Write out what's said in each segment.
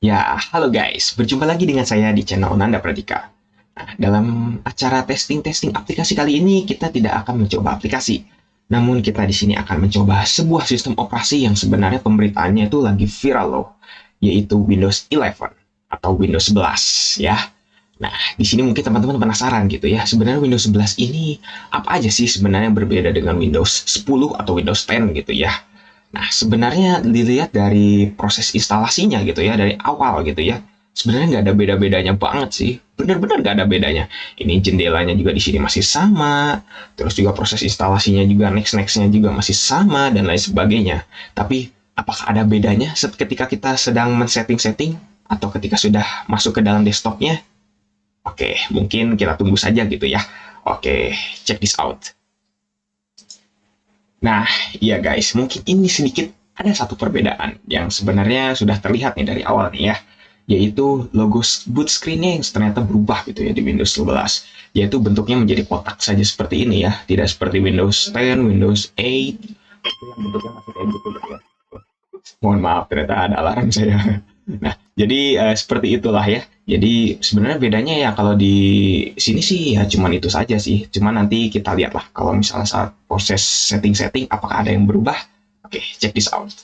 Ya, halo guys, berjumpa lagi dengan saya di channel Nanda Pradika. Nah, dalam acara testing-testing aplikasi kali ini, kita tidak akan mencoba aplikasi. Namun kita di sini akan mencoba sebuah sistem operasi yang sebenarnya pemberitaannya itu lagi viral loh, yaitu Windows 11 atau Windows 11 ya. Nah, di sini mungkin teman-teman penasaran gitu ya, sebenarnya Windows 11 ini apa aja sih sebenarnya berbeda dengan Windows 10 atau Windows 10 gitu ya. Nah, sebenarnya dilihat dari proses instalasinya gitu ya, dari awal gitu ya, sebenarnya nggak ada beda-bedanya banget sih. Benar-benar nggak ada bedanya. Ini jendelanya juga di sini masih sama, terus juga proses instalasinya juga next-nextnya juga masih sama, dan lain sebagainya. Tapi, apakah ada bedanya ketika kita sedang men-setting-setting, atau ketika sudah masuk ke dalam desktopnya? Oke, mungkin kita tunggu saja gitu ya. Oke, check this out. Nah, iya guys, mungkin ini sedikit ada satu perbedaan yang sebenarnya sudah terlihat nih dari awal nih ya, yaitu logo boot screen-nya yang ternyata berubah gitu ya di Windows 11, yaitu bentuknya menjadi kotak saja seperti ini ya, tidak seperti Windows 10, Windows 8, itu yang bentuknya masih kayak gitu gitu ya. Mohon maaf, ternyata ada alarm saya. Nah, jadi seperti itulah ya. Jadi sebenarnya bedanya ya kalau di sini sih ya cuman itu saja sih. Cuman nanti kita lihatlah kalau misalnya saat proses setting-setting apakah ada yang berubah. Oke, check this out.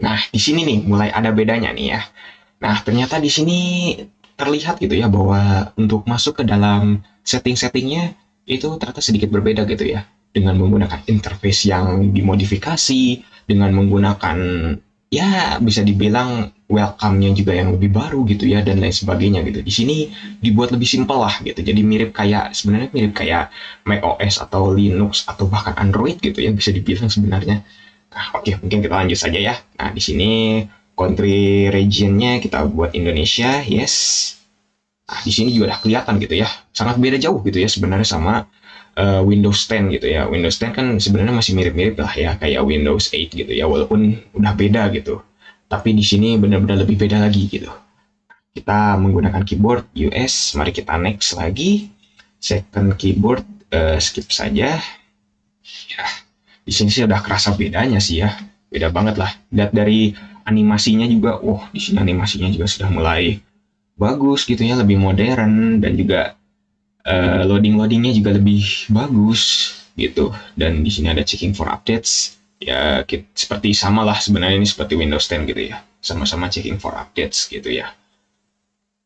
Nah, di sini nih mulai ada bedanya nih ya. Nah, ternyata di sini terlihat gitu ya bahwa untuk masuk ke dalam setting-settingnya itu ternyata sedikit berbeda gitu ya. Dengan menggunakan interface yang dimodifikasi, dengan menggunakan ya bisa dibilang welcome-nya juga yang lebih baru gitu ya dan lain sebagainya gitu. Di sini dibuat lebih simpel lah gitu. Jadi sebenarnya mirip kayak macOS atau Linux atau bahkan Android gitu ya bisa dibilang sebenarnya. Nah, oke, mungkin kita lanjut saja ya. Nah, di sini country region-nya kita buat Indonesia, yes. Nah, di sini juga udah kelihatan gitu ya. Sangat beda jauh gitu ya sebenarnya sama Windows 10 gitu ya. Windows 10 kan sebenarnya masih mirip-mirip lah ya kayak Windows 8 gitu ya, walaupun udah beda gitu. Tapi di sini benar-benar lebih beda lagi gitu. Kita menggunakan keyboard US, mari kita next lagi. Second keyboard skip saja. Ya, di sini sih udah kerasa bedanya sih ya. Beda banget lah. Lihat dari animasinya juga, di sini animasinya juga sudah mulai bagus gitu ya, lebih modern dan juga loading-loadingnya juga lebih bagus gitu. Dan di sini ada checking for updates. Ya, seperti sama lah sebenarnya ini seperti Windows 10 gitu ya. Sama-sama checking for updates gitu ya.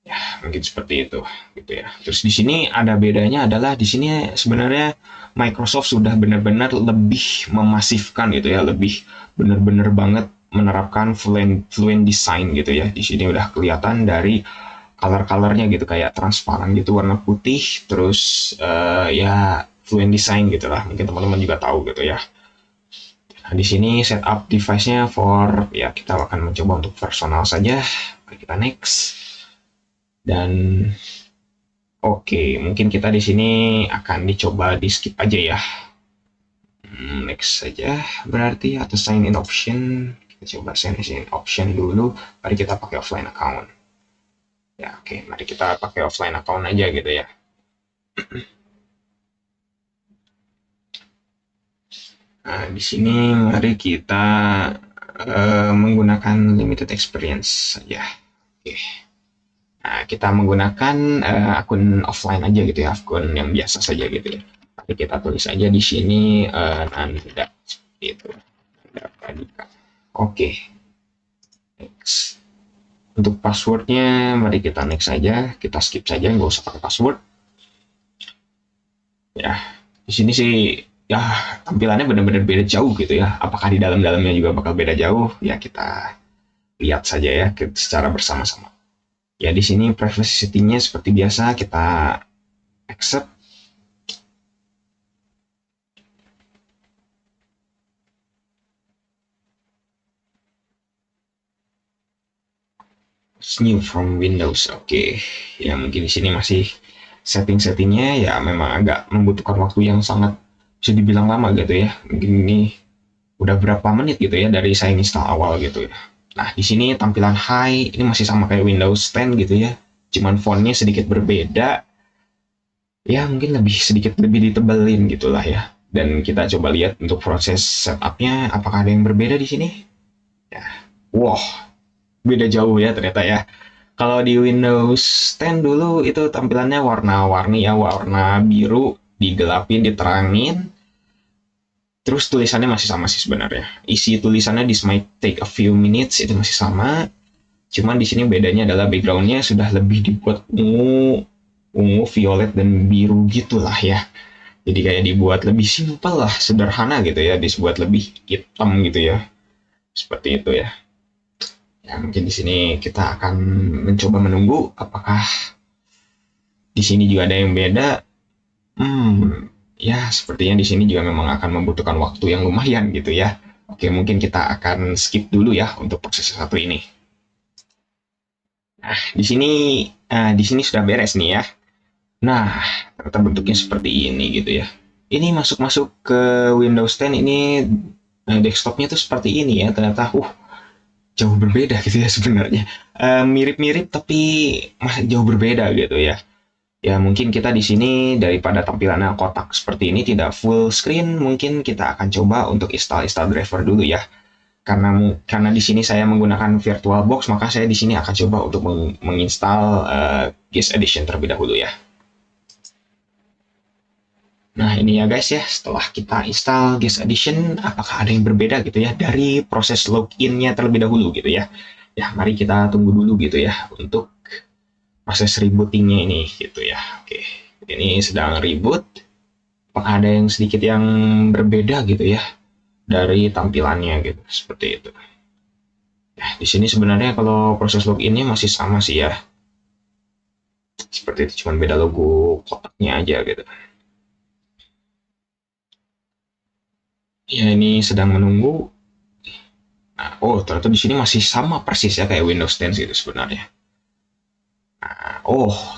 Ya, mungkin seperti itu gitu ya. Terus di sini ada bedanya adalah di sini sebenarnya Microsoft sudah benar-benar lebih memasifkan gitu ya, lebih benar-benar banget menerapkan fluent design gitu ya. Di sini udah kelihatan dari color-colornya gitu kayak transparan gitu warna putih, terus ya fluent design gitu lah. Mungkin teman-teman juga tahu gitu ya. Nah, di sini setup device-nya for ya kita akan mencoba untuk personal saja. Mari kita next. Dan oke, mungkin kita di sini akan dicoba di skip aja ya. Next saja berarti atau sign in option. Kita coba sign in option dulu. Mari kita pakai offline account. Ya oke, mari kita pakai offline account aja gitu ya. Nah, di sini mari kita menggunakan limited experience saja. Oke. Nah, kita menggunakan akun offline aja gitu ya, akun yang biasa saja gitu ya. Tapi kita tulis aja di sini Nanda itu. Nanda Pradika. Oke, next. Untuk passwordnya, mari kita next saja. Kita skip saja, nggak usah pakai password. Ya, di sini sih ya tampilannya benar-benar beda jauh gitu ya. Apakah di dalam-dalamnya juga bakal beda jauh? Ya kita lihat saja ya secara bersama-sama. Ya di sini privacy settingnya seperti biasa kita accept. New from Windows. Oke, ya mungkin di sini masih setting-settingnya ya memang agak membutuhkan waktu yang sangat bisa dibilang lama gitu ya. Mungkin ini udah berapa menit gitu ya dari saya install awal gitu ya. Nah, di sini tampilan high ini masih sama kayak Windows 10 gitu ya. Cuman fontnya sedikit berbeda. Ya, mungkin lebih sedikit lebih ditebelin gitulah ya. Dan kita coba lihat untuk proses setupnya apakah ada yang berbeda di sini. Ya, wow, beda jauh ya ternyata ya. Kalau di Windows 10 dulu itu tampilannya warna-warni ya, warna biru, digelapin, diterangin. Terus tulisannya masih sama sih sebenarnya. Isi tulisannya "This might take a few minutes" itu masih sama. Cuman di sini bedanya adalah backgroundnya sudah lebih dibuat ungu, ungu, violet dan biru gitulah ya. Jadi kayak dibuat lebih simpel lah, sederhana gitu ya, dibuat lebih hitam gitu ya. Seperti itu ya. Ya mungkin di sini kita akan mencoba menunggu apakah di sini juga ada yang beda. Ya sepertinya di sini juga memang akan membutuhkan waktu yang lumayan gitu ya. Oke, mungkin kita akan skip dulu ya untuk proses satu ini. Nah, di sini sudah beres nih ya. Nah, ternyata bentuknya seperti ini gitu ya. Ini masuk-masuk ke Windows 10 ini, desktopnya tuh seperti ini ya. Ternyata jauh berbeda gitu ya sebenarnya. Mirip-mirip tapi jauh berbeda gitu ya. Ya mungkin kita di sini daripada tampilannya kotak seperti ini tidak full screen, mungkin kita akan coba untuk install driver dulu ya. Karena di sini saya menggunakan VirtualBox, maka saya di sini akan coba untuk menginstal GIS Edition terlebih dahulu ya. Nah ini ya guys ya, setelah kita install GIS Edition, apakah ada yang berbeda gitu ya dari proses loginnya terlebih dahulu gitu ya. Ya mari kita tunggu dulu gitu ya untuk proses rebootingnya ini gitu ya. Oke, ini sedang reboot. Apakah ada yang sedikit yang berbeda gitu ya dari tampilannya gitu, seperti itu. Nah, di sini sebenarnya kalau proses loginnya masih sama sih ya. Seperti itu, cuma beda logo kotaknya aja gitu. Ya ini sedang menunggu. Nah, ternyata di sini masih sama persis ya kayak Windows 10 gitu sebenarnya. Nah,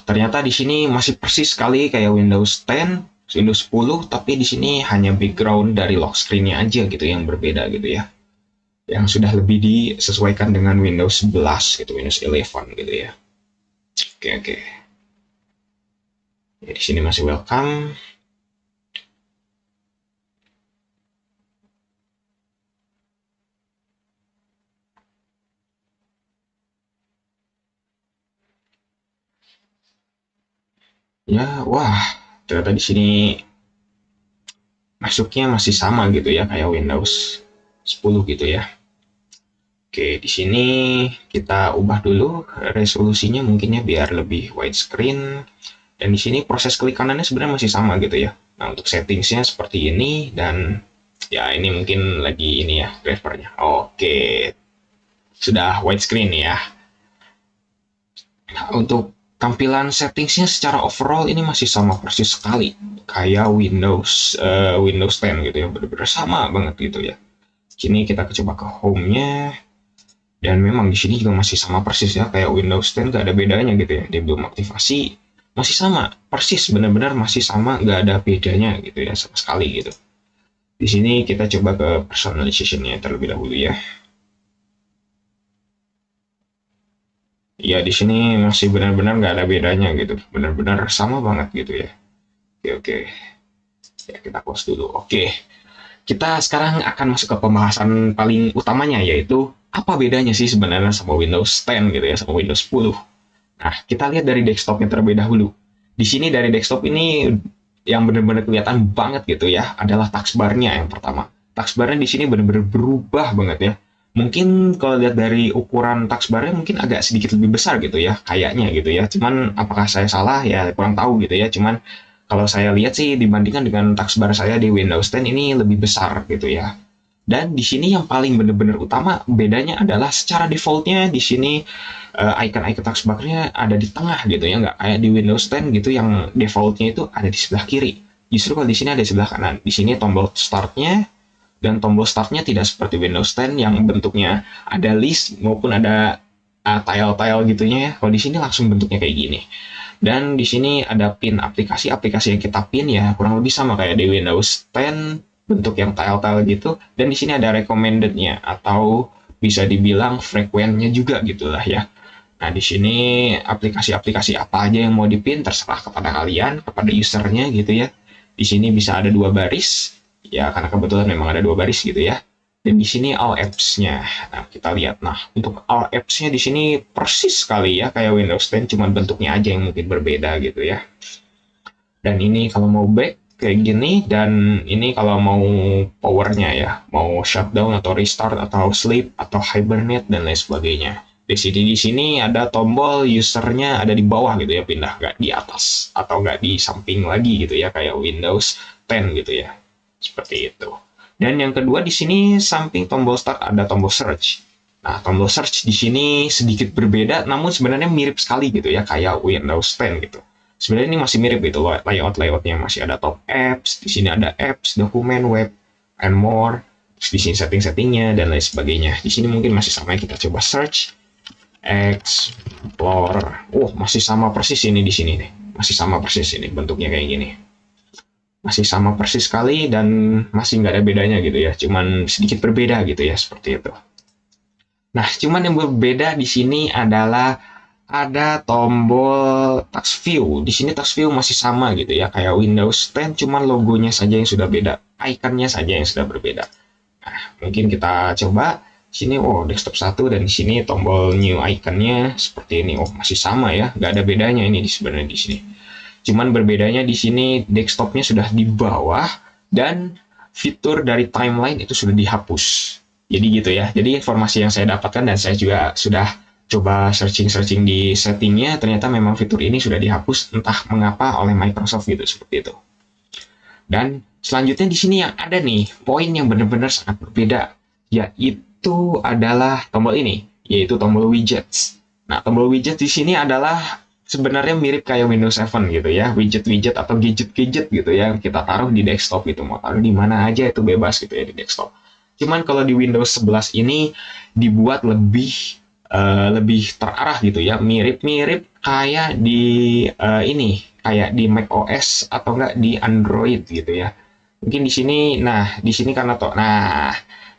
ternyata di sini masih persis sekali kayak Windows 10, Windows 10, tapi di sini hanya background dari lock screen-nya aja gitu yang berbeda gitu ya. Yang sudah lebih disesuaikan dengan Windows 11 gitu, Windows 11 gitu ya. Oke, oke. Ya, di sini masih welcome. Ya, wah, ternyata di sini masuknya masih sama gitu ya kayak Windows 10 gitu ya. Oke, di sini kita ubah dulu resolusinya mungkin ya biar lebih widescreen. Dan di sini proses klik kanannya sebenarnya masih sama gitu ya. Nah, untuk settingsnya seperti ini dan ya ini mungkin lagi ini ya drivernya. Oke, sudah widescreen ya. Nah, untuk tampilan settingsnya secara overall ini masih sama persis sekali kayak Windows 10 gitu ya, benar-benar sama banget gitu ya. Sini kita coba ke home-nya dan memang di sini juga masih sama persis ya kayak Windows 10, gak ada bedanya gitu ya. Dia belum aktivasi, masih sama persis, benar-benar masih sama, gak ada bedanya gitu ya sama sekali gitu. Di sini kita coba ke personalization-nya terlebih dahulu ya. Ya di sini masih benar-benar nggak ada bedanya gitu, benar-benar sama banget gitu ya. Oke, oke, ya kita close dulu. Oke, kita sekarang akan masuk ke pembahasan paling utamanya, yaitu apa bedanya sih sebenarnya sama Windows 10 gitu ya, sama Windows 10. Nah, kita lihat dari desktopnya terlebih dahulu. Di sini dari desktop ini yang benar-benar kelihatan banget gitu ya adalah taskbar-nya yang pertama. Taskbar-nya di sini benar-benar berubah banget ya. Mungkin kalau lihat dari ukuran taskbar-nya mungkin agak sedikit lebih besar gitu ya, kayaknya gitu ya. Cuman apakah saya salah ya kurang tahu gitu ya. Cuman kalau saya lihat sih dibandingkan dengan taskbar saya di Windows 10 ini lebih besar gitu ya. Dan di sini yang paling benar-benar utama bedanya adalah secara defaultnya di sini icon-icon taskbar-nya ada di tengah gitu ya, nggak kayak di Windows 10 gitu yang defaultnya itu ada di sebelah kiri. Justru kalau di sini ada di sebelah kanan. Di sini tombol startnya dan tombol startnya tidak seperti Windows 10 yang bentuknya ada list maupun ada tile-tile gitunya ya. Kalau di sini langsung bentuknya kayak gini. Dan di sini ada pin aplikasi yang kita pin ya kurang lebih sama kayak di Windows 10, bentuk yang tile-tile gitu. Dan di sini ada recommended-nya atau bisa dibilang frekuennya juga gitulah ya. Nah, di sini aplikasi-aplikasi apa aja yang mau dipin terserah kepada kalian, kepada usernya gitu ya. Di sini bisa ada dua baris, Ya, karena kebetulan memang ada dua baris gitu ya. Dan di sini all apps-nya. Nah, kita lihat. Nah, untuk all apps-nya di sini persis sekali ya kayak Windows 10, cuman bentuknya aja yang mungkin berbeda gitu ya. Dan ini kalau mau back kayak gini, dan ini kalau mau powernya ya, mau shutdown atau restart atau sleep atau hibernate dan lain sebagainya. Di sini ada tombol usernya ada di bawah gitu ya, pindah nggak di atas atau nggak di samping lagi gitu ya kayak Windows 10 gitu ya, seperti itu. Dan yang kedua di sini samping tombol start ada tombol search. Nah, tombol search di sini sedikit berbeda, namun sebenarnya mirip sekali gitu ya kayak Windows 10 gitu. Sebenarnya ini masih mirip gitu loh, layoutnya masih ada top apps, di sini ada apps, dokumen, web, and more. Terus di sini setting-settingnya dan lain sebagainya. Di sini mungkin masih sama, kita coba search, explore. Oh, masih sama persis ini di sini nih. Masih sama persis ini bentuknya kayak gini. Masih sama persis sekali dan masih nggak ada bedanya gitu ya. Cuman sedikit berbeda gitu ya, seperti itu. Nah, cuman yang berbeda di sini adalah ada tombol touch view. Di sini touch view masih sama gitu ya, kayak Windows 10, cuman logonya saja yang sudah beda, ikonnya saja yang sudah berbeda. Nah, mungkin kita coba sini, oh desktop 1, dan di sini tombol new iconnya seperti ini. Oh, masih sama ya, nggak ada bedanya ini sebenarnya di sini. Cuman berbedanya di sini desktopnya sudah di bawah dan fitur dari timeline itu sudah dihapus. Jadi gitu ya. Jadi informasi yang saya dapatkan dan saya juga sudah coba searching-searching di settingnya, ternyata memang fitur ini sudah dihapus entah mengapa oleh Microsoft gitu, seperti itu. Dan selanjutnya di sini yang ada nih poin yang benar-benar sangat berbeda, yaitu adalah tombol ini, yaitu tombol widgets. Nah, tombol widget di sini adalah sebenarnya mirip kayak Windows 7 gitu ya, widget-widget atau gadget-gadget gitu ya, kita taruh di desktop gitu, mau taruh di mana aja itu bebas gitu ya di desktop. Cuman kalau di Windows 11 ini dibuat lebih terarah gitu ya, mirip-mirip kayak di ini, kayak di Mac OS atau enggak di Android gitu ya. Mungkin di sini, nah di sini karena nah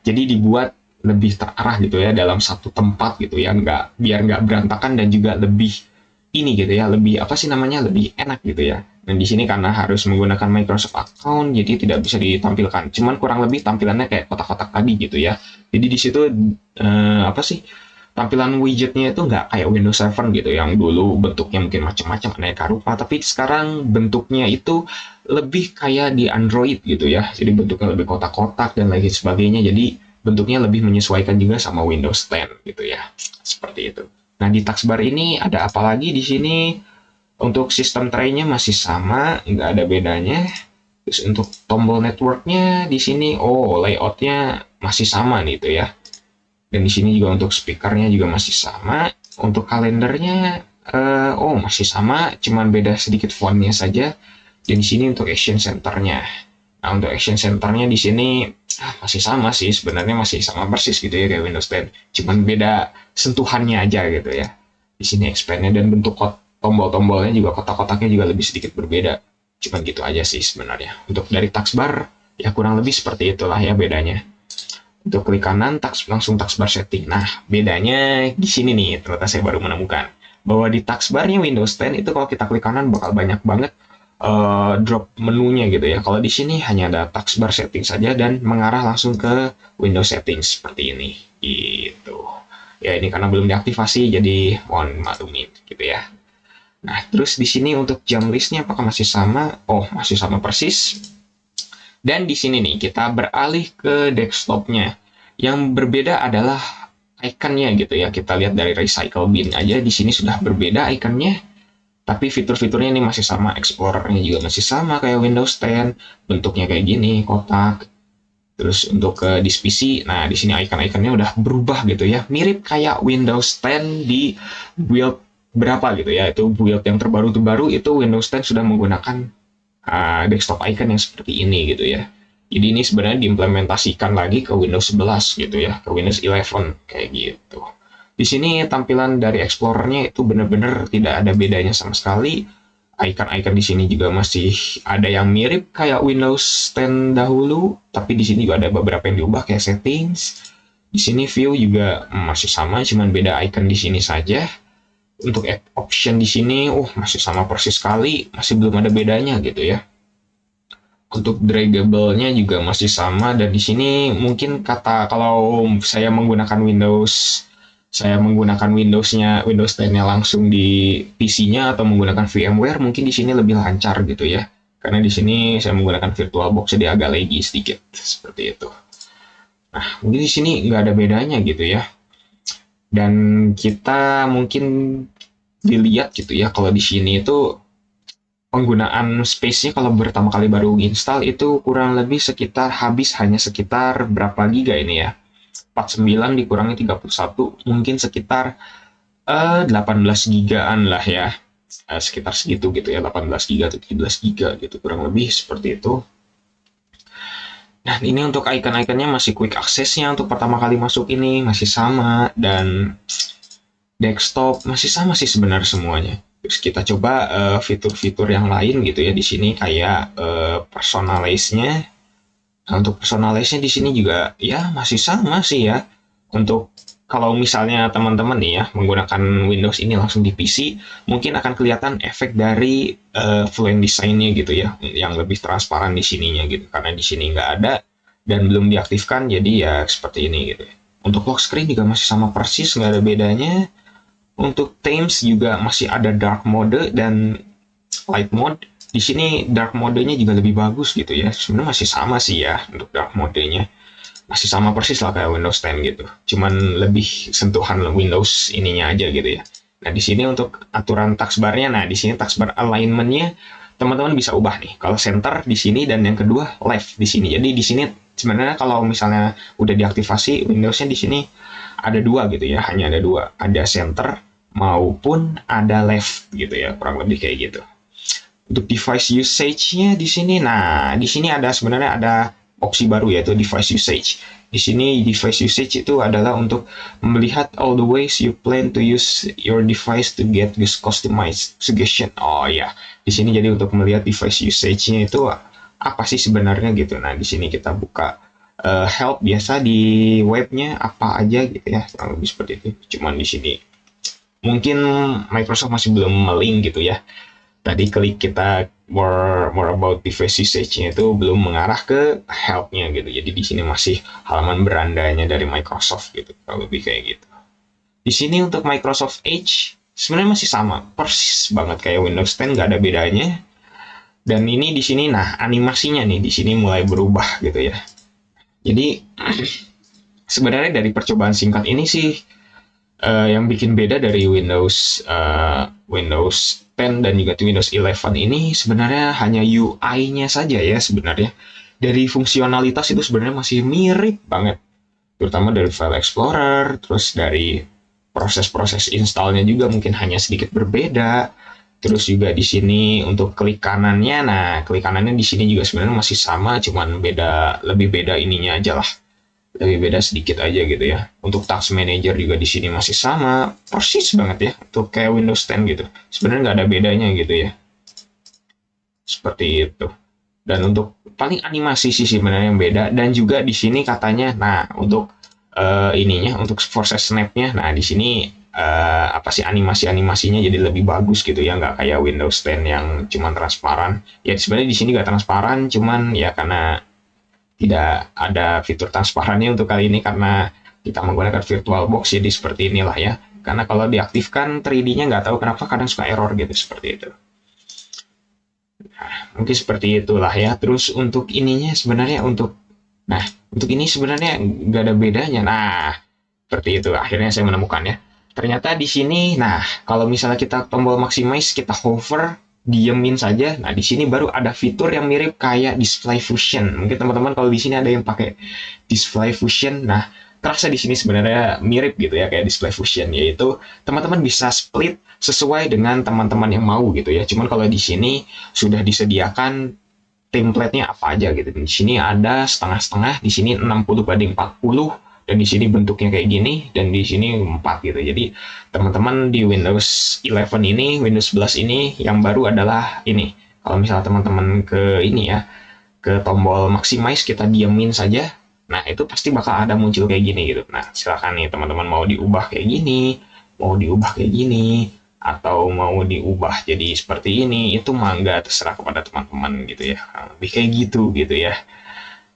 jadi dibuat lebih terarah gitu ya dalam satu tempat gitu ya, nggak, biar nggak berantakan, dan juga lebih ini gitu ya, lebih apa sih namanya, lebih enak gitu ya. Dan di sini karena harus menggunakan Microsoft account, jadi tidak bisa ditampilkan. Cuman kurang lebih tampilannya kayak kotak-kotak tadi gitu ya. Jadi di situ apa sih, tampilan widgetnya itu nggak kayak Windows 7 gitu yang dulu bentuknya mungkin macam-macam aneka rupa, tapi sekarang bentuknya itu lebih kayak di Android gitu ya, jadi bentuknya lebih kotak-kotak dan lain sebagainya, jadi bentuknya lebih menyesuaikan juga sama Windows 10 gitu ya, seperti itu. Nah, di taskbar ini ada apa lagi di sini? Untuk sistem tray-nya masih sama, nggak ada bedanya. Terus untuk tombol networknya di sini, oh layoutnya masih sama nih itu ya. Dan di sini juga untuk speakernya juga masih sama. Untuk kalendernya, oh masih sama, cuman beda sedikit fontnya saja. Dan di sini untuk action centernya. Nah, untuk action centernya di sini masih sama sih, sebenarnya masih sama persis gitu ya kayak Windows 10. Cuman beda sentuhannya aja gitu ya. Di sini expand-nya dan bentuk tombol-tombolnya juga, kotak-kotaknya juga lebih sedikit berbeda. Cuman gitu aja sih sebenarnya. Untuk dari taskbar, ya kurang lebih seperti itulah ya bedanya. Untuk klik kanan, langsung taskbar setting. Nah, bedanya di sini nih, ternyata saya baru menemukan bahwa di taskbarnya Windows 10 itu kalau kita klik kanan bakal banyak banget drop menunya gitu ya. Kalau di sini hanya ada taskbar setting saja dan mengarah langsung ke Windows settings seperti ini. Gitu. Ya, ini karena belum diaktifasi, jadi mohon maklumin gitu ya. Nah, terus di sini untuk jam listnya apakah masih sama? Oh, masih sama persis. Dan di sini nih kita beralih ke desktopnya. Yang berbeda adalah ikonnya gitu ya. Kita lihat dari recycle bin aja di sini sudah berbeda ikonnya. Tapi fitur-fiturnya ini masih sama, Explorer-nya juga masih sama kayak Windows 10, bentuknya kayak gini, kotak. Terus untuk ke disk PC, nah di sini icon-iconnya udah berubah gitu ya, mirip kayak Windows 10 di build berapa gitu ya. Itu build yang terbaru itu Windows 10 sudah menggunakan desktop icon yang seperti ini gitu ya. Jadi ini sebenarnya diimplementasikan lagi ke Windows 11 gitu ya, ke Windows 11 kayak gitu. Di sini tampilan dari Explorer-nya itu benar-benar tidak ada bedanya sama sekali. Icon-icon di sini juga masih ada yang mirip kayak Windows 10 dahulu, tapi di sini juga ada beberapa yang diubah kayak settings. Di sini view juga masih sama, cuman beda icon di sini saja. Untuk option di sini, masih sama persis sekali, masih belum ada bedanya gitu ya. Untuk draggable-nya juga masih sama, dan di sini mungkin kata kalau saya menggunakan Windows 10-nya langsung di PC-nya atau menggunakan VMware, mungkin di sini lebih lancar gitu ya. Karena di sini saya menggunakan VirtualBox, jadi agak laggy sedikit seperti itu. Nah, mungkin di sini nggak ada bedanya gitu ya. Dan kita mungkin dilihat gitu ya, kalau di sini itu penggunaan space-nya kalau pertama kali baru install itu kurang lebih sekitar habis hanya sekitar berapa giga ini ya. 49 dikurangi 31 mungkin sekitar 18 gigaan lah ya. Sekitar segitu gitu ya, 18 giga atau 17 giga gitu kurang lebih seperti itu. Nah, ini untuk icon-iconnya masih quick access-nya untuk pertama kali masuk ini masih sama, dan desktop masih sama sih sebenarnya semuanya. Terus kita coba fitur-fitur yang lain gitu ya di sini kayak personalize-nya. Nah, untuk personalize-nya di sini juga ya masih sama sih ya. Untuk kalau misalnya teman-teman nih ya menggunakan Windows ini langsung di PC, mungkin akan kelihatan efek dari Fluent Design-nya gitu ya, yang lebih transparan di sininya gitu. Karena di sini nggak ada dan belum diaktifkan, jadi ya seperti ini gitu. Untuk lock screen juga masih sama persis, nggak ada bedanya. Untuk themes juga masih ada dark mode dan light mode. Di sini dark modenya juga lebih bagus gitu ya. Sebenarnya masih sama sih ya untuk dark modenya. Masih sama persis lah kayak Windows 10 gitu. Cuman lebih sentuhan Windows ininya aja gitu ya. Nah, di sini untuk aturan taskbarnya, nah di sini taskbar alignmentnya teman-teman bisa ubah nih. Kalau center di sini dan yang kedua left di sini. Jadi di sini sebenarnya kalau misalnya udah diaktifasi Windowsnya di sini ada dua gitu ya, hanya ada dua, ada center maupun ada left gitu ya, kurang lebih kayak gitu. Untuk device usage-nya di sini, nah di sini ada sebenarnya ada opsi baru yaitu device usage. Di sini device usage itu adalah untuk melihat all the ways you plan to use your device to get this customized suggestion. Oh ya, di sini jadi untuk melihat device usage-nya itu apa sih sebenarnya gitu. Nah, di sini kita buka help biasa di webnya apa aja gitu ya, kurang lebih seperti itu. Cuman di sini mungkin Microsoft masih belum melink gitu ya. Tadi klik kita more about device usage-nya itu belum mengarah ke help-nya gitu. Jadi di sini masih halaman berandanya dari Microsoft gitu. Kalau lebih kayak gitu. Di sini untuk Microsoft Edge sebenarnya masih sama, persis banget kayak Windows 10, nggak ada bedanya. Dan ini di sini, nah animasinya nih di sini mulai berubah gitu ya. Jadi sebenarnya dari percobaan singkat ini sih yang bikin beda dari Windows 10 dan juga Windows 11 ini sebenarnya hanya UI-nya saja ya sebenarnya. Dari fungsionalitas itu sebenarnya masih mirip banget. Terutama dari file explorer, terus dari proses-proses installnya juga mungkin hanya sedikit berbeda. Terus juga di sini untuk klik kanannya, nah klik kanannya di sini juga sebenarnya masih sama, cuman lebih beda ininya aja lah, lebih beda sedikit aja gitu ya. Untuk task manager juga di sini masih sama, persis banget ya, untuk kayak Windows 10 gitu. Sebenarnya nggak ada bedanya gitu ya, seperti itu. Dan untuk paling animasi sih sebenarnya yang beda, dan juga di sini katanya, nah untuk ininya, untuk proses snapnya, nah di sini apa sih animasinya jadi lebih bagus gitu ya, nggak kayak Windows 10 yang cuman transparan. Ya sebenarnya di sini nggak transparan, cuman ya karena tidak ada fitur transparannya untuk kali ini karena kita menggunakan VirtualBox, jadi seperti inilah ya. Karena kalau diaktifkan 3D-nya nggak tahu kenapa kadang suka error gitu, seperti itu. Nah, mungkin seperti itulah ya. Terus untuk ininya sebenarnya untuk ini sebenarnya nggak ada bedanya. Nah, seperti itu. Akhirnya saya menemukan ya. Ternyata di sini, nah kalau misalnya kita tombol maximize, kita hover, diemin saja. Nah, di sini baru ada fitur yang mirip kayak Display Fusion. Mungkin teman-teman kalau di sini ada yang pakai Display Fusion. Nah, terasa di sini sebenarnya mirip gitu ya kayak Display Fusion, yaitu teman-teman bisa split sesuai dengan teman-teman yang mau gitu ya. Cuman kalau di sini sudah disediakan template-nya apa aja gitu. Di sini ada setengah-setengah, di sini 60:40, dan di sini bentuknya kayak gini, dan di sini 4 gitu. Jadi teman-teman di Windows 11 ini, Windows 11 ini yang baru adalah ini. Kalau misalnya teman-teman ke ini ya, ke tombol maximize, kita diamin saja. Nah, itu pasti bakal ada muncul kayak gini gitu. Nah, silakan nih teman-teman mau diubah kayak gini, mau diubah kayak gini, atau mau diubah jadi seperti ini, itu mah nggak, terserah kepada teman-teman gitu ya. Lebih kayak gitu ya.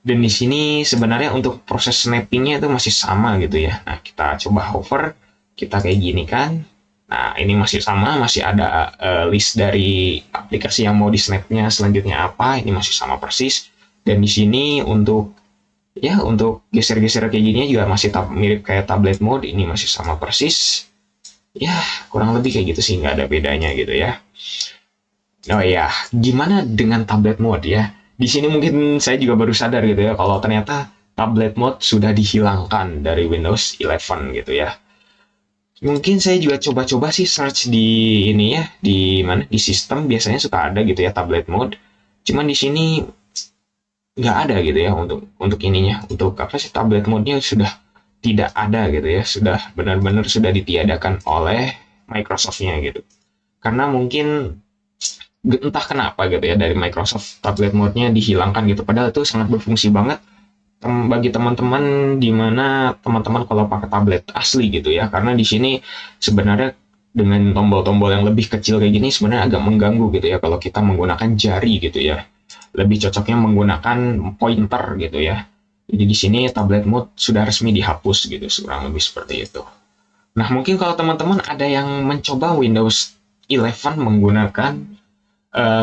Dan di sini sebenarnya untuk proses snappingnya itu masih sama gitu ya. Nah, kita coba hover, kita kayak gini kan. Nah, ini masih sama, masih ada list dari aplikasi yang mau di snapnya selanjutnya apa, ini masih sama persis. Dan di sini untuk geser-geser kayak gini juga masih mirip kayak tablet mode, ini masih sama persis. Ya, kurang lebih kayak gitu sih, nggak ada bedanya gitu ya. Oh ya, gimana dengan tablet mode ya? Di sini mungkin saya juga baru sadar gitu ya, kalau ternyata tablet mode sudah dihilangkan dari Windows 11 gitu ya. Mungkin saya juga coba-coba sih search di ini ya, di mana di sistem biasanya suka ada gitu ya tablet mode. Cuman di sini nggak ada gitu ya untuk ininya, untuk apa sih, tablet mode-nya sudah tidak ada gitu ya, sudah benar-benar sudah ditiadakan oleh Microsoft-nya gitu. Karena mungkin entah kenapa gitu ya, dari Microsoft tablet mode-nya dihilangkan gitu, padahal itu sangat berfungsi banget bagi teman-teman, di mana teman-teman kalau pakai tablet asli gitu ya, karena di sini sebenarnya dengan tombol-tombol yang lebih kecil kayak gini sebenarnya agak mengganggu gitu ya kalau kita menggunakan jari gitu ya, lebih cocoknya menggunakan pointer gitu ya. Jadi di sini tablet mode sudah resmi dihapus gitu, kurang lebih seperti itu. Nah, mungkin kalau teman-teman ada yang mencoba Windows 11 menggunakan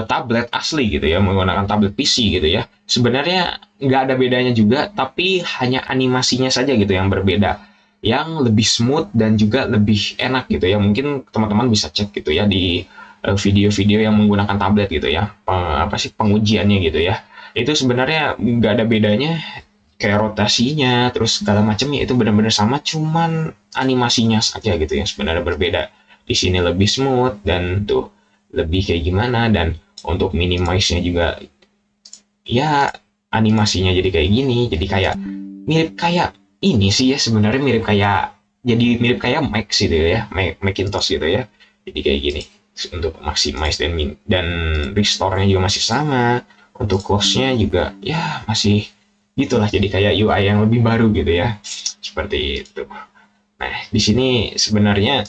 tablet asli gitu ya, menggunakan tablet PC gitu ya. Sebenarnya nggak ada bedanya juga, tapi hanya animasinya saja gitu yang berbeda, yang lebih smooth dan juga lebih enak gitu ya. Mungkin teman-teman bisa cek gitu ya di video-video yang menggunakan tablet gitu ya, apa sih pengujiannya gitu ya. Itu sebenarnya nggak ada bedanya, kayak rotasinya terus segala macamnya itu benar-benar sama, cuman animasinya saja gitu yang sebenarnya berbeda. Di sini lebih smooth dan tuh lebih kayak gimana, dan untuk minimize-nya juga ya animasinya jadi kayak gini, jadi kayak mirip kayak ini sih ya, sebenarnya mirip kayak, jadi mirip kayak Mac gitu ya, Macintosh gitu ya, jadi kayak gini. Untuk maximize dan restore-nya juga masih sama, untuk close-nya juga ya masih gitulah, jadi kayak UI yang lebih baru gitu ya, seperti itu. Nah, di sini sebenarnya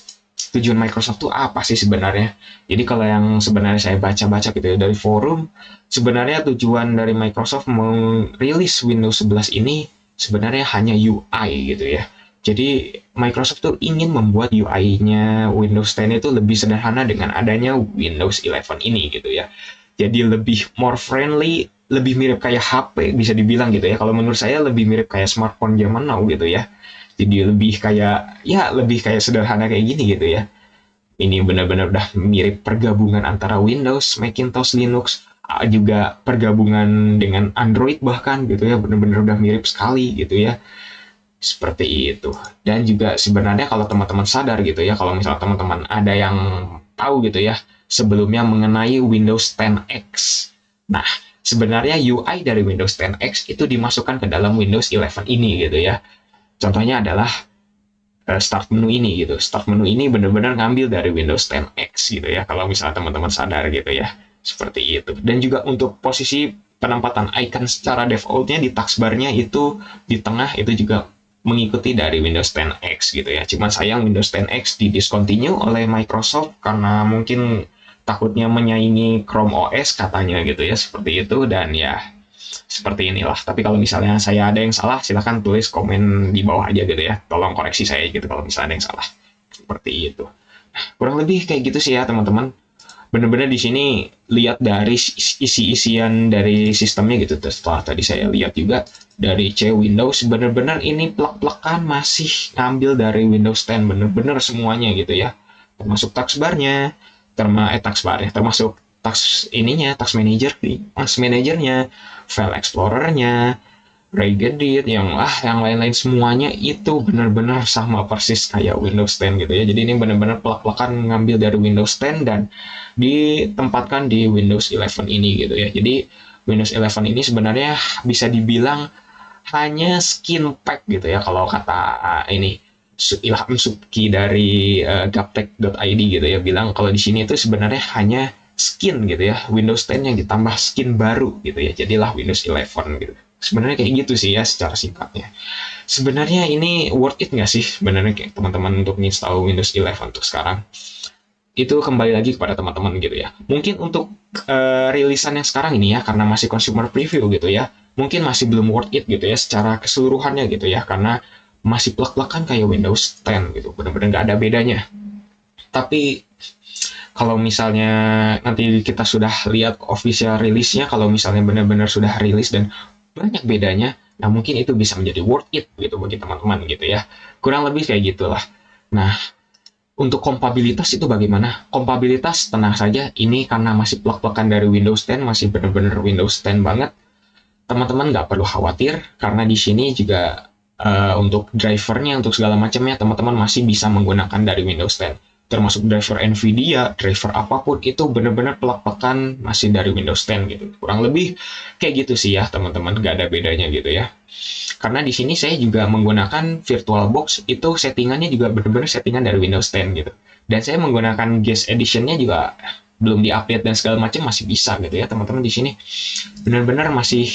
tujuan Microsoft tuh apa sih sebenarnya? Jadi kalau yang sebenarnya saya baca-baca gitu ya dari forum, sebenarnya tujuan dari Microsoft merilis Windows 11 ini sebenarnya hanya UI gitu ya. Jadi Microsoft tuh ingin membuat UI-nya Windows 10 itu lebih sederhana dengan adanya Windows 11 ini gitu ya. Jadi lebih more friendly, lebih mirip kayak HP bisa dibilang gitu ya. Kalau menurut saya lebih mirip kayak smartphone zaman now gitu ya. Jadi lebih kayak sederhana kayak gini gitu ya. Ini benar-benar udah mirip pergabungan antara Windows, Macintosh, Linux, juga pergabungan dengan Android bahkan gitu ya, benar-benar udah mirip sekali gitu ya. Seperti itu. Dan juga sebenarnya kalau teman-teman sadar gitu ya, kalau misalnya teman-teman ada yang tahu gitu ya, sebelumnya mengenai Windows 10X. Nah, sebenarnya UI dari Windows 10X itu dimasukkan ke dalam Windows 11 ini gitu ya. Contohnya adalah start menu ini gitu. Start menu ini benar-benar ngambil dari Windows 10X gitu ya, kalau misalnya teman-teman sadar gitu ya. Seperti itu. Dan juga untuk posisi penempatan icon secara defaultnya di taskbarnya itu di tengah, itu juga mengikuti dari Windows 10X gitu ya. Cuman sayang Windows 10X di discontinue oleh Microsoft karena mungkin takutnya menyaingi Chrome OS katanya gitu ya, seperti itu. Dan ya seperti inilah. Tapi kalau misalnya saya ada yang salah, silahkan tulis komen di bawah aja gitu ya. Tolong koreksi saya gitu kalau misalnya ada yang salah. Seperti itu. Nah, kurang lebih kayak gitu sih ya teman-teman. Bener-bener di sini lihat dari isi-isian dari sistemnya gitu. Setelah tadi saya lihat juga dari C Windows, bener-bener ini plek-plekan masih ngambil dari Windows 10, bener-bener semuanya gitu ya. Termasuk taskbarnya, termasuk task manager, task manajernya, file explorernya, regedit, yang lain-lain semuanya itu benar-benar sama persis kayak Windows 10 gitu ya. Jadi ini benar-benar pelak-pelakan ngambil dari Windows 10 dan ditempatkan di Windows 11 ini gitu ya. Jadi Windows 11 ini sebenarnya bisa dibilang hanya skin pack gitu ya, kalau kata ini Ilham Subki dari gaptek.id gitu ya, bilang kalau di sini itu sebenarnya hanya skin gitu ya, Windows 10 yang ditambah skin baru gitu ya, jadilah Windows 11 gitu. Sebenarnya kayak gitu sih ya secara singkatnya. Sebenarnya ini worth it nggak sih sebenarnya kayak teman-teman untuk install Windows 11 untuk sekarang? itu kembali lagi kepada teman-teman gitu ya. Mungkin untuk rilisan yang sekarang ini ya, karena masih consumer preview gitu ya, mungkin masih belum worth it gitu ya secara keseluruhannya gitu ya, karena masih plek-plekan kayak Windows 10 gitu, bener-bener nggak ada bedanya. Tapi kalau misalnya nanti kita sudah lihat official rilisnya, kalau misalnya benar-benar sudah rilis dan banyak bedanya, nah mungkin itu bisa menjadi worth it gitu bagi teman-teman gitu ya. Kurang lebih kayak gitulah. Nah, untuk kompabilitas itu bagaimana? Kompabilitas tenang saja, ini karena masih plek-plekan dari Windows 10, masih benar-benar Windows 10 banget. Teman-teman nggak perlu khawatir, karena di sini juga untuk drivernya, untuk segala macamnya, teman-teman masih bisa menggunakan dari Windows 10. Termasuk driver NVIDIA, driver apapun, itu benar-benar plek-plekan masih dari Windows 10 gitu. Kurang lebih kayak gitu sih ya teman-teman, nggak ada bedanya gitu ya. Karena di sini saya juga menggunakan VirtualBox, itu settingannya juga benar-benar settingan dari Windows 10 gitu. Dan saya menggunakan Guest Edition-nya juga belum diupdate dan segala macam, masih bisa gitu ya teman-teman. Di sini benar-benar masih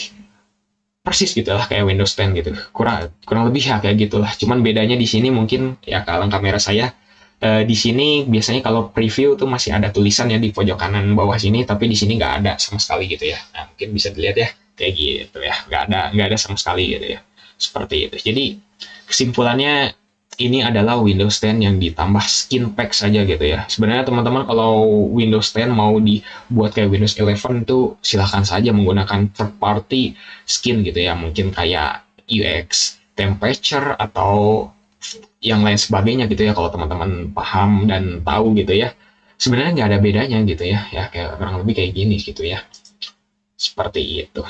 persis gitu lah kayak Windows 10 gitu. Kurang kurang lebih ya kayak gitulah. Cuman bedanya di sini mungkin ya kalau kamera saya di sini biasanya kalau preview tuh masih ada tulisan ya di pojok kanan bawah sini, tapi di sini nggak ada sama sekali gitu ya. Nah, mungkin bisa dilihat ya kayak gitu ya, nggak ada sama sekali gitu ya, seperti itu. Jadi kesimpulannya, ini adalah Windows 10 yang ditambah skin pack saja gitu ya. Sebenarnya teman-teman kalau Windows 10 mau dibuat kayak Windows 11 itu silahkan saja menggunakan third party skin gitu ya. Mungkin kayak UX, temperature, atau yang lain sebagainya gitu ya, kalau teman-teman paham dan tahu gitu ya. Sebenarnya nggak ada bedanya gitu ya. Ya kayak kurang lebih kayak gini gitu ya. Seperti itu.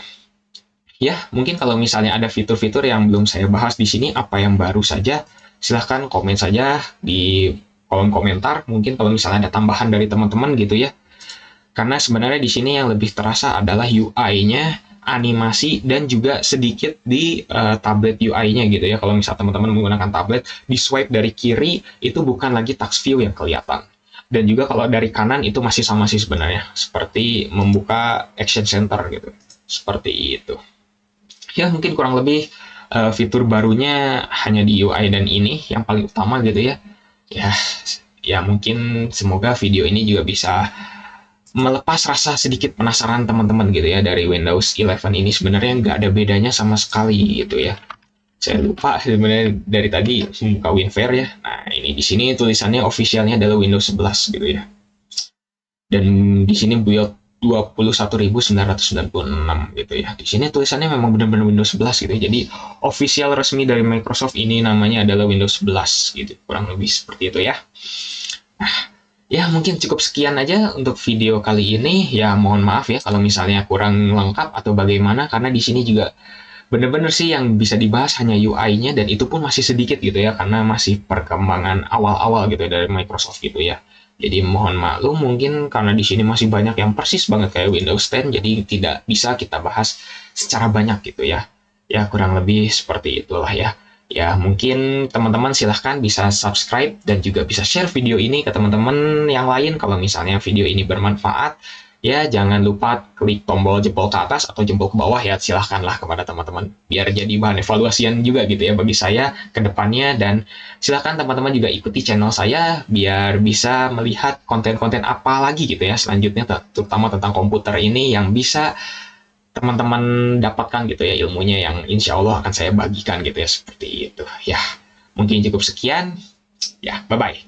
Ya, mungkin kalau misalnya ada fitur-fitur yang belum saya bahas di sini, apa yang baru saja, silahkan komen saja di kolom komentar. Mungkin kalau misalnya ada tambahan dari teman-teman gitu ya. Karena sebenarnya di sini yang lebih terasa adalah UI-nya, animasi, dan juga sedikit di tablet UI-nya gitu ya. Kalau misalnya teman-teman menggunakan tablet, di swipe dari kiri itu bukan lagi touch view yang kelihatan. Dan juga kalau dari kanan itu masih sama sih sebenarnya. Seperti membuka Action Center gitu. Seperti itu. Ya mungkin kurang lebih fitur barunya hanya di UI dan ini yang paling utama gitu ya. Ya, ya mungkin semoga video ini juga bisa melepas rasa sedikit penasaran teman-teman gitu ya, dari Windows 11 ini sebenarnya nggak ada bedanya sama sekali gitu ya. Saya lupa sebenarnya dari tadi membuka WinFare ya. Nah ini di sini tulisannya officialnya adalah Windows 11 gitu ya. Dan di sini build 21.996 gitu ya. Di sini tulisannya memang benar-benar Windows 11 gitu ya. Jadi official resmi dari Microsoft ini namanya adalah Windows 11 gitu. Kurang lebih seperti itu ya. Nah, ya mungkin cukup sekian aja untuk video kali ini. Ya mohon maaf ya kalau misalnya kurang lengkap atau bagaimana, karena di sini juga bener-bener sih yang bisa dibahas hanya UI-nya, dan itu pun masih sedikit gitu ya, karena masih perkembangan awal-awal gitu ya dari Microsoft gitu ya. Jadi mohon maklum mungkin karena di sini masih banyak yang persis banget kayak Windows 10, jadi tidak bisa kita bahas secara banyak gitu ya. Ya kurang lebih seperti itulah ya. Ya mungkin teman-teman silahkan bisa subscribe dan juga bisa share video ini ke teman-teman yang lain kalau misalnya video ini bermanfaat. Ya jangan lupa klik tombol jempol ke atas atau jempol ke bawah ya, silahkanlah kepada teman-teman biar jadi bahan evaluasian juga gitu ya bagi saya ke depannya. Dan silahkan teman-teman juga ikuti channel saya biar bisa melihat konten-konten apa lagi gitu ya selanjutnya, terutama tentang komputer ini yang bisa teman-teman dapatkan gitu ya, ilmunya yang insya Allah akan saya bagikan gitu ya, seperti itu ya. Mungkin cukup sekian ya, bye bye.